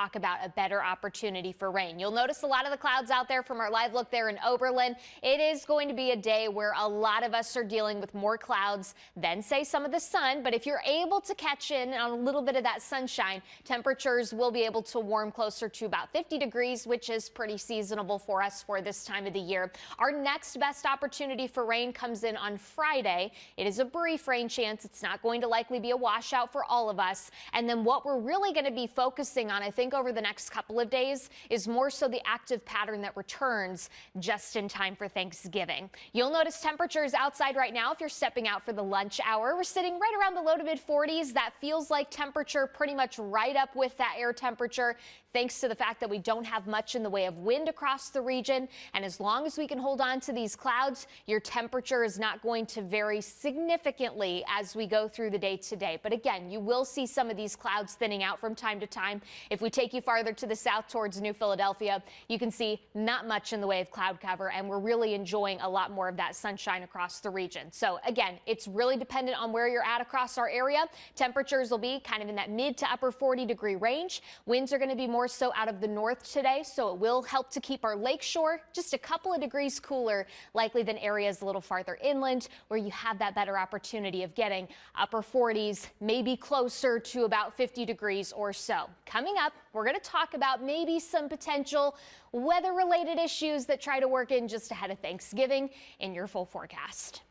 talk about a better opportunity for rain. You'll notice a lot of the clouds out there from our live look there in Oberlin. It is going to be a day where a lot of us are dealing with more clouds than, say, some of the sun. But if you're able to catch in on a little bit of that sunshine, temperatures will be able to warm closer to about 50 degrees, which is pretty seasonable for us for this time of the year. Our next best opportunity for rain comes in on Friday. It is a brief rain chance. It's not going to likely be a washout for all of us. And then what we're really going to be focusing on, I think, over the next couple of days is more so the active pattern that returns just in time for Thanksgiving. You'll notice temperatures outside right now if you're stepping out for the lunch hour. We're sitting right around the low to mid 40s. That feels like temperature pretty much right up with that air temperature, thanks to the fact that we don't have much in the way of wind across the region. And as long as we can hold on to these clouds, your temperature is not going to vary significantly as we go through the day today. But again, you will see some of these clouds thinning out from time to time. If we take you farther to the south towards New Philadelphia, you can see not much in the way of cloud cover, and we're really enjoying a lot more of that sunshine across the region. So again, it's really dependent on where you're at across our area. Temperatures will be kind of in that mid to upper 40-degree range. Winds are going to be more so out of the north today, so it will help to keep our lakeshore just a couple of degrees cooler, likely than areas a little farther inland where you have that better opportunity of getting upper 40s, maybe closer to about 50 degrees or so. Coming up, we're going to talk about maybe some potential weather-related issues that try to work in just ahead of Thanksgiving in your full forecast.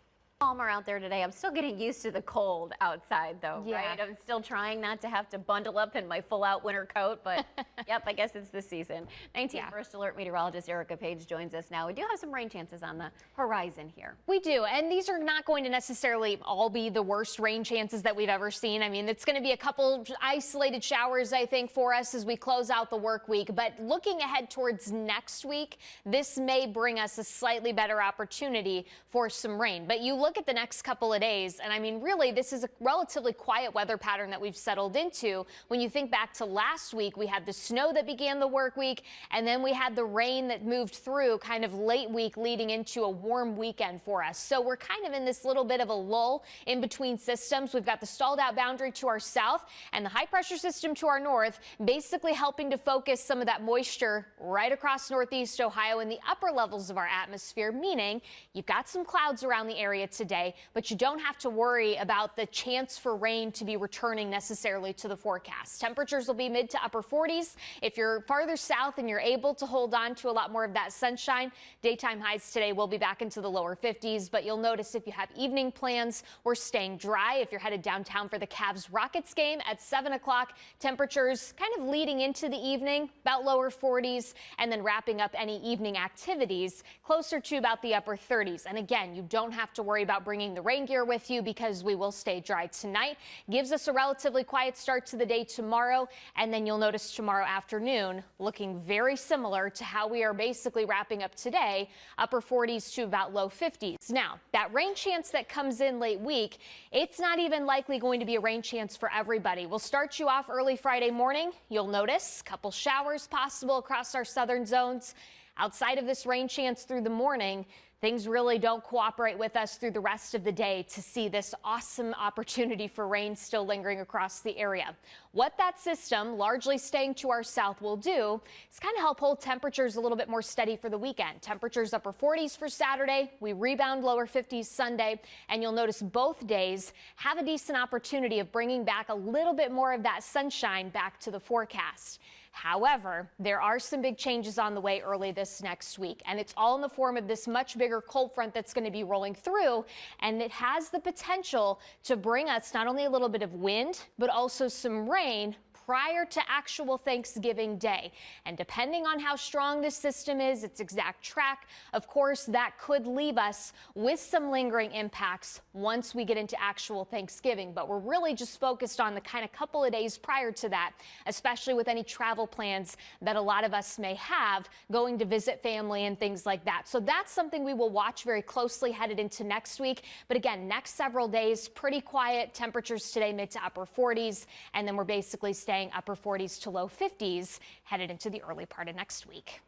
Calmer out there today. I'm still getting used to the cold outside, though, right? I'm still trying not to have to bundle up in my full-out winter coat, but yep, I guess it's the season. 19 First Alert meteorologist Erika Paige joins us now. We do have some rain chances on the horizon here. We do, and these are not going to necessarily all be the worst rain chances that we've ever seen. I mean, it's going to be a couple isolated showers, I think, for us as we close out the work week. But looking ahead towards next week, this may bring us a slightly better opportunity for some rain. But you look at the next couple of days, and I mean, really, this is a relatively quiet weather pattern that we've settled into. When you think back to last week, we had the snow that began the work week, and then we had the rain that moved through kind of late week, leading into a warm weekend for us. So we're kind of in this little bit of a lull in between systems. We've got the stalled out boundary to our south and the high pressure system to our north, basically helping to focus some of that moisture right across northeast Ohio in the upper levels of our atmosphere, meaning you've got some clouds around the area today, but you don't have to worry about the chance for rain to be returning necessarily to the forecast. Temperatures will be mid to upper 40s. If you're farther south and you're able to hold on to a lot more of that sunshine, daytime highs today will be back into the lower 50s. But you'll notice if you have evening plans, we're staying dry. If you're headed downtown for the Cavs-Rockets game at 7 o'clock, temperatures kind of leading into the evening, about lower 40s, and then wrapping up any evening activities closer to about the upper 30s. And again, you don't have to worry about bringing the rain gear with you because we will stay dry tonight. Gives us a relatively quiet start to the day tomorrow, and then you'll notice tomorrow afternoon looking very similar to how we are basically wrapping up today, upper 40s to about low 50s. Now, that rain chance that comes in late week, it's not even likely going to be a rain chance for everybody. We'll start you off early Friday morning. You'll notice a couple showers possible across our southern zones. Outside of this rain chance through the morning, things really don't cooperate with us through the rest of the day to see this awesome opportunity for rain still lingering across the area. What that system, largely staying to our south, will do is kind of help hold temperatures a little bit more steady for the weekend. Temperatures upper 40s for Saturday. We rebound lower 50s Sunday. And you'll notice both days have a decent opportunity of bringing back a little bit more of that sunshine back to the forecast. However, there are some big changes on the way early this next week, and it's all in the form of this much bigger cold front that's going to be rolling through, and it has the potential to bring us not only a little bit of wind, but also some rain prior to actual Thanksgiving Day. And depending on how strong this system is, its exact track, of course, that could leave us with some lingering impacts once we get into actual Thanksgiving. But we're really just focused on the kind of couple of days prior to that, especially with any travel plans that a lot of us may have going to visit family and things like that. So that's something we will watch very closely headed into next week. But again, next several days, pretty quiet. Temperatures today mid to upper 40s, and then we're basically staying upper 40s to low 50s headed into the early part of next week.